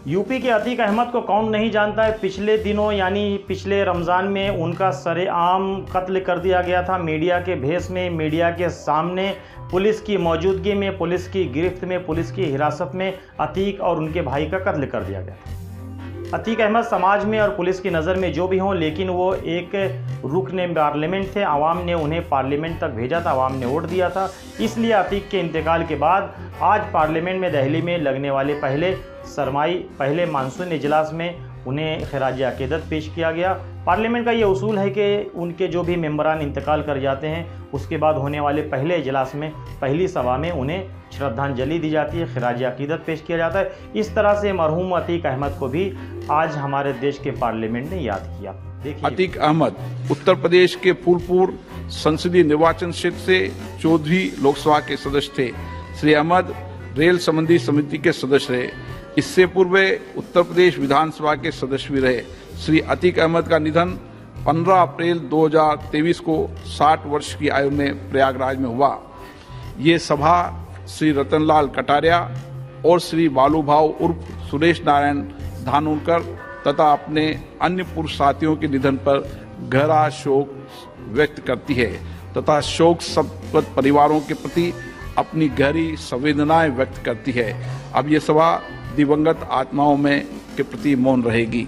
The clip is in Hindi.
यूपी के अतीक अहमद को कौन नहीं जानता है। पिछले दिनों यानी पिछले रमज़ान में उनका सरेआम कत्ल कर दिया गया था। मीडिया के भेस में, मीडिया के सामने, पुलिस की मौजूदगी में, पुलिस की गिरफ्त में, पुलिस की हिरासत में अतीक और उनके भाई का कत्ल कर दिया गया था। अतीक अहमद समाज में और पुलिस की नज़र में जो भी हों, लेकिन वो एक रुकने पार्लियामेंट थे। आवाम ने उन्हें पार्लियामेंट तक भेजा था, आवाम ने वोट दिया था। इसलिए अतीक के इंतकाल के बाद आज पार्लियामेंट में दिल्ली में लगने वाले पहले मानसून इजलास में उन्हें खिराज अकीदत पेश किया गया। पार्लियामेंट का ये उसूल है कि उनके जो भी मेंबरान इंतकाल कर जाते हैं, उसके बाद होने वाले पहले इजलास में, पहली सभा में उन्हें श्रद्धांजलि दी जाती है, खिराज अकीदत पेश किया जाता है। इस तरह से मरहूम अतीक अहमद को भी आज हमारे देश के पार्लियामेंट ने याद किया। देखिए, अतीक अहमद उत्तर प्रदेश के फूलपुर संसदीय निर्वाचन क्षेत्र से 14वीं लोकसभा के सदस्य थे। श्री अहमद रेल संबंधी समिति के सदस्य रहे। इससे पूर्व उत्तर प्रदेश विधानसभा के सदस्य भी रहे। श्री अतीक अहमद का निधन 15 अप्रैल 2023 को 60 वर्ष की आयु में प्रयागराज में हुआ। ये सभा श्री रतनलाल कटारिया और श्री बालूभाव उर्फ सुरेश नारायण धानोरकर तथा अपने अन्य पूर्व साथियों के निधन पर गहरा शोक व्यक्त करती है तथा शोक संतप्त परिवारों के प्रति अपनी गहरी संवेदनाएं व्यक्त करती है। अब ये सभा दिवंगत आत्माओं में के प्रति मौन रहेगी।